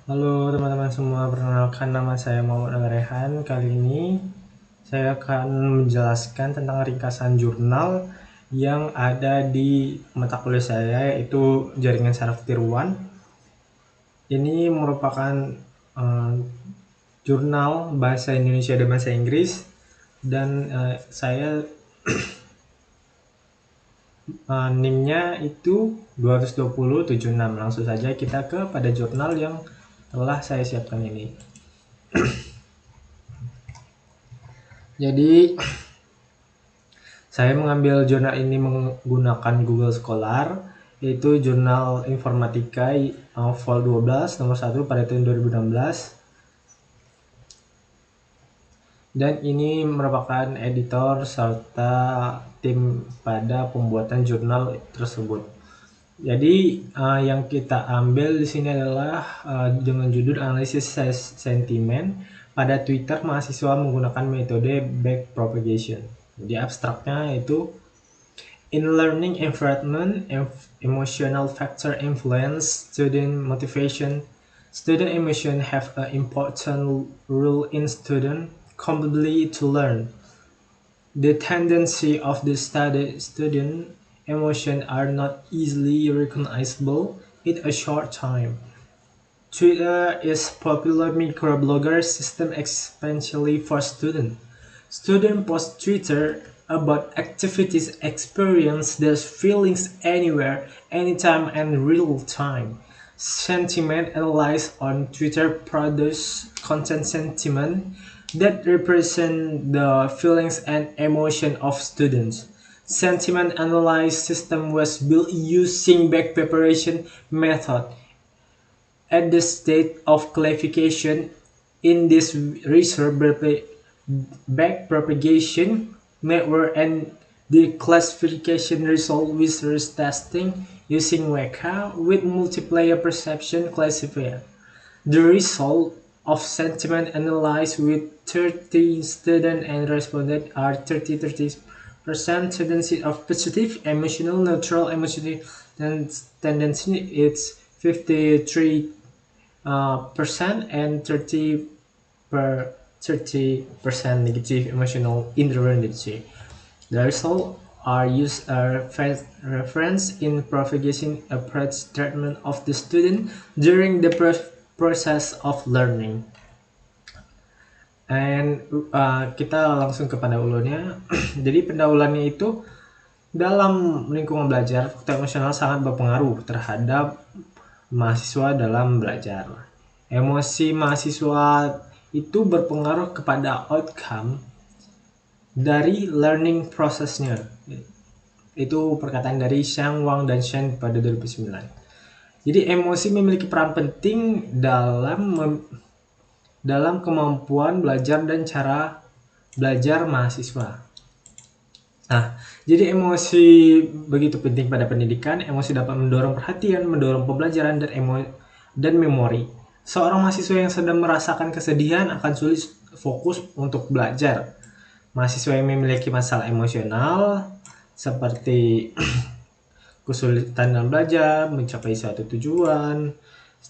Halo teman-teman semua, perkenalkan nama saya Muhammad Al-Rehan. Kali ini saya akan menjelaskan tentang ringkasan jurnal yang ada di mata kuliah saya, yaitu Jaringan Saraf Tiruan. Ini merupakan uh, jurnal bahasa Indonesia dan bahasa Inggris, dan saya NIM-nya itu 22076. Langsung saja kita pada jurnal yang telah saya siapkan ini. Jadi saya mengambil jurnal ini menggunakan Google Scholar, yaitu jurnal informatika Vol 12 nomor 1 pada tahun 2016. Dan ini merupakan editor serta tim pada pembuatan jurnal tersebut. Jadi yang kita ambil di sini adalah dengan judul analisis sentimen pada Twitter mahasiswa menggunakan metode backpropagation. Jadi abstraknya itu in learning environment, emotional factor influence student motivation. Student emotion have an important role in student capability to learn. The tendency of the student emotion are not easily recognizable in a short time. Twitter is popular microblogger system especially for students. Students post Twitter about activities, experience their feelings anywhere, anytime and real time. Sentiment analysis on Twitter produce content sentiment that represent the feelings and emotion of students. Sentiment analysis system was built using back preparation method. At the state of classification in this research backpropagation network and the classification result with testing using Weka with multiplayer perception classifier. The result of sentiment analyzed with 30 students and respondents are 30% tendency of positive, emotional, neutral, emotional tendency it's 53 percent and 30% negative emotional intensity. The results are used as reference in propagation approach treatment of the student during the process of learning. And kita langsung kepada ulunnya. Jadi pendahuluannya itu dalam lingkungan belajar, faktor emosional sangat berpengaruh terhadap mahasiswa dalam belajar. Emosi mahasiswa itu berpengaruh kepada outcome dari learning prosesnya. Itu perkataan dari Xiang Wang dan Shen pada 2009. Jadi emosi memiliki peran penting dalam kemampuan belajar dan cara belajar mahasiswa. Nah, jadi emosi begitu penting pada pendidikan. Emosi dapat mendorong perhatian, mendorong pembelajaran dan memori. Seorang mahasiswa yang sedang merasakan kesedihan akan sulit fokus untuk belajar. Mahasiswa yang memiliki masalah emosional seperti kesulitan dalam belajar, mencapai suatu tujuan,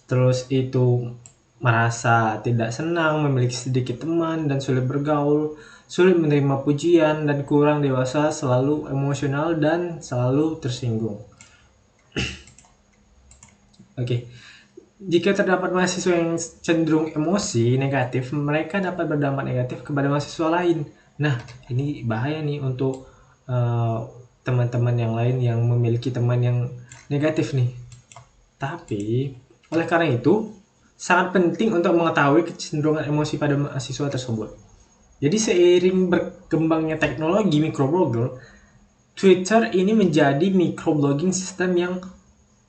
terus itu merasa tidak senang, memiliki sedikit teman dan sulit bergaul, sulit menerima pujian dan kurang dewasa, selalu emosional dan selalu tersinggung. Oke. Jika terdapat mahasiswa yang cenderung emosi negatif, mereka dapat berdampak negatif kepada mahasiswa lain. Nah, ini bahaya nih untuk teman-teman yang lain yang memiliki teman yang negatif nih. Tapi, oleh karena itu, sangat penting untuk mengetahui kecenderungan emosi pada mahasiswa tersebut. Jadi seiring berkembangnya teknologi microblogger, Twitter ini menjadi microblogging sistem yang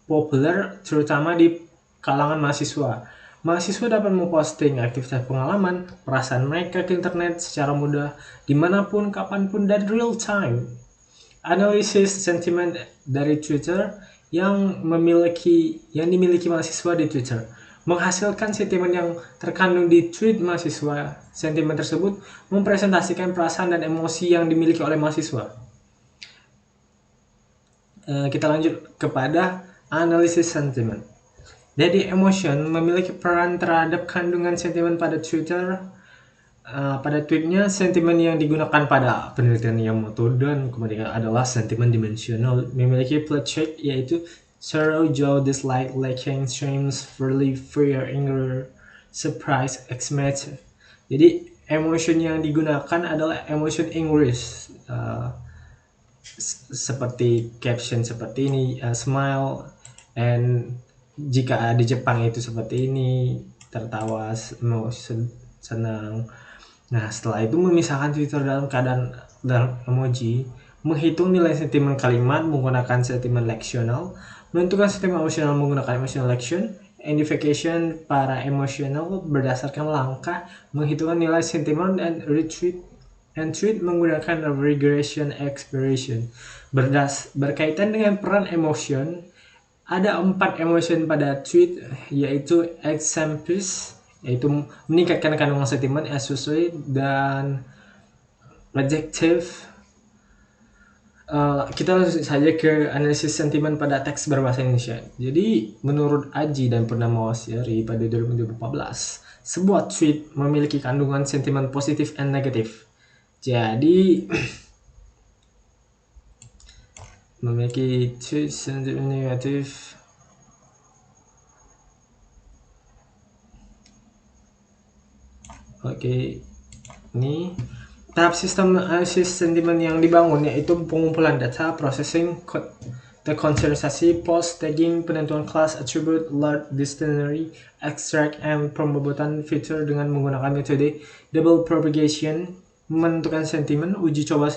populer terutama di kalangan mahasiswa. Mahasiswa dapat memposting aktivitas pengalaman, perasaan mereka ke internet secara mudah, dimanapun, kapanpun, dan real time. Analisis sentimen dari Twitter yang dimiliki mahasiswa di Twitter menghasilkan sentimen yang terkandung di tweet mahasiswa. Sentimen tersebut mempresentasikan perasaan dan emosi yang dimiliki oleh mahasiswa. Kita lanjut kepada analisis sentimen. Jadi emotion memiliki peran terhadap kandungan sentimen pada Twitter. Pada tweetnya, sentimen yang digunakan pada penelitian yang metode kemudian adalah sentimen dimensional, memiliki plot check yaitu sorrow, joy, dislike, liking, shame, relief, fear, anger, surprise, excitement. Jadi emotion yang digunakan adalah emotion English, seperti caption seperti ini, smile, and jika di Jepang itu seperti ini, tertawa, senang. Nah, setelah itu memisahkan Twitter dalam keadaan dalam emoji, menghitung nilai sentimen kalimat menggunakan sentimen leksional, menentukan sentimen emosional menggunakan emotional lection, identification para emosional berdasarkan langkah menghitungkan nilai sentimen, dan retweet and tweet menggunakan regression expression. Berkaitan dengan peran emotion, ada 4 emotion pada tweet, yaitu examples, yaitu meningkatkan kandungan sentimen, associate, dan adjective. Kita langsung saja ke analisis sentimen pada teks berbahasa Indonesia. Jadi, menurut Aji dan Purnama Wasyari pada 2014, sebuah tweet memiliki kandungan sentimen positif dan negatif. Jadi, memiliki tweet sentimen negatif. Oke, ini tahap sistem analisis sentimen yang dibangun yaitu pengumpulan data, processing, dekonsentrasi, post, tagging, penentuan kelas, attribute, alert, dictionary, extract, and pembobotan fitur dengan menggunakan metode double propagation. Menentukan sentimen, uji coba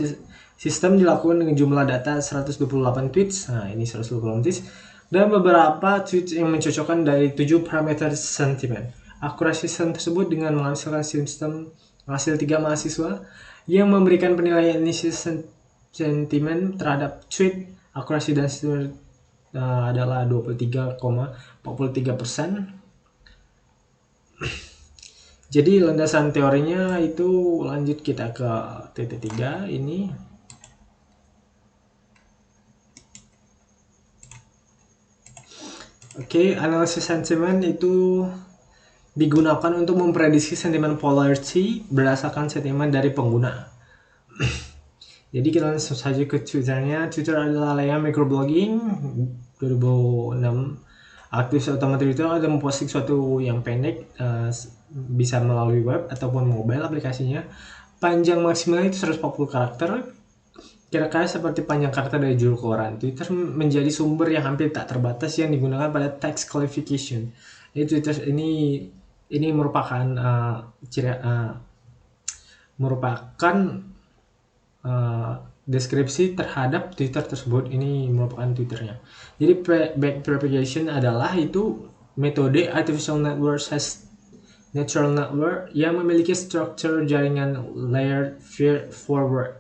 sistem dilakukan dengan jumlah data 128 tweets. Nah, ini 128 tweets. Dan beberapa tweets yang mencocokkan dari 7 parameter sentimen. Akurasi sistem tersebut dengan menghasilkan sistem hasil 3 mahasiswa yang memberikan penilaian analisis sentimen terhadap tweet. Akurasi dan sentimen adalah 23,43%. Jadi landasan teorinya itu, lanjut kita ke TT3 ini. Oke, analisis sentimen itu digunakan untuk memprediksi sentimen polarity berdasarkan sentimen dari pengguna. Jadi kita langsung saja ke Twitternya. Twitter adalah layanan microblogging 2006. Aktif utama Twitter ada memposting suatu yang pendek, bisa melalui web ataupun mobile aplikasinya. Panjang maksimal itu 140 karakter. Kira-kira seperti panjang karakter dari judul koran. Twitter menjadi sumber yang hampir tak terbatas yang digunakan pada text qualification. Jadi Twitter ini merupakan deskripsi terhadap Twitter tersebut. Ini merupakan Twitternya. Jadi backpropagation adalah itu metode artificial network natural network yang memiliki struktur jaringan layered feed forward.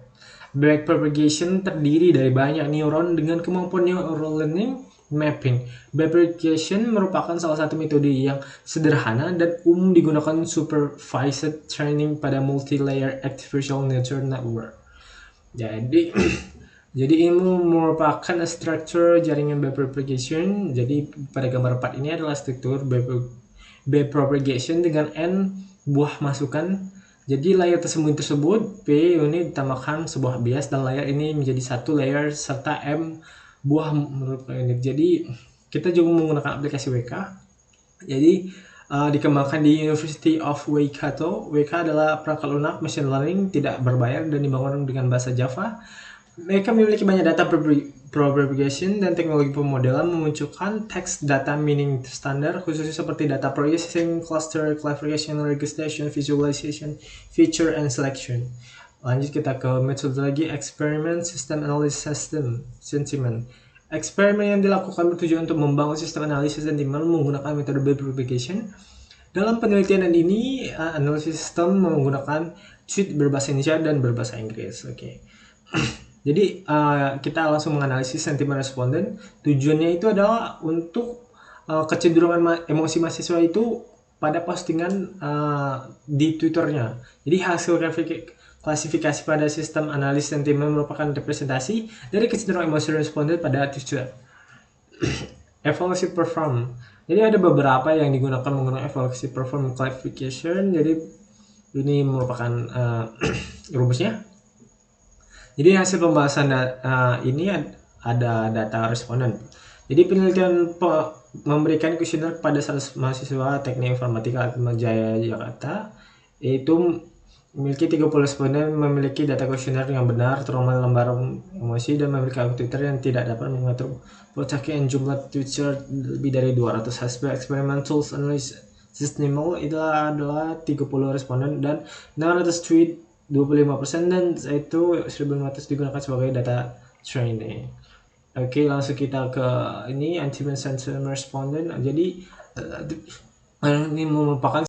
Backpropagation terdiri dari banyak neuron dengan kemampuan neural learning mapping. Backpropagation merupakan salah satu metode yang sederhana dan umum digunakan supervised training pada multi-layer artificial neural network. Jadi ini merupakan struktur jaringan backpropagation. Jadi pada gambar 4 ini adalah struktur backpropagation dengan N buah masukan. Jadi layer tersebut P ini ditambahkan sebuah bias dan layer ini menjadi satu layer serta M buah merupakan unit. Jadi kita juga menggunakan aplikasi WK. Jadi dikembangkan di University of Waikato. WK adalah perangkat lunak machine learning tidak berbayar dan dibangun dengan bahasa Java. Mereka memiliki banyak data propagation dan teknologi pemodelan memunculkan text data meaning standar, khususnya seperti data processing, cluster, classification, registration, visualization, feature, and selection. Lanjut kita ke metodologi eksperimen sistem analisis sentiment. Eksperimen yang dilakukan bertujuan untuk membangun sistem analisis sentimen menggunakan metode backpropagation. Dalam penelitian ini, analisis sistem menggunakan tweet berbahasa Indonesia dan berbahasa Inggris. Oke. Jadi kita langsung menganalisis sentimen responden. Tujuannya itu adalah untuk kecenderungan emosi mahasiswa itu pada postingan di Twitternya. Jadi hasil klasifikasi pada sistem analisis sentimen merupakan representasi dari kecenderungan emosi responden pada Twitter. Evaluasi perform. Jadi ada beberapa yang digunakan menggunakan evaluasi performance classification. Jadi ini merupakan rumusnya. Jadi hasil pembahasan ini ada data responden. Jadi penelitian memberikan kuesioner kepada 100 mahasiswa Teknik Informatika Atmajaya Jakarta, yaitu memiliki 30 responden memiliki data kuesioner yang benar, terutama lembar emosi, dan memiliki Twitter yang tidak dapat mengatur pecahan jumlah Twitter lebih dari 200 hasil experimental analysis system itu adalah 30 responden dan 600 tweet 25%, dan itu 1500 digunakan sebagai data training. Oke, langsung kita ke ini anti sentiment responden. Jadi ini merupakan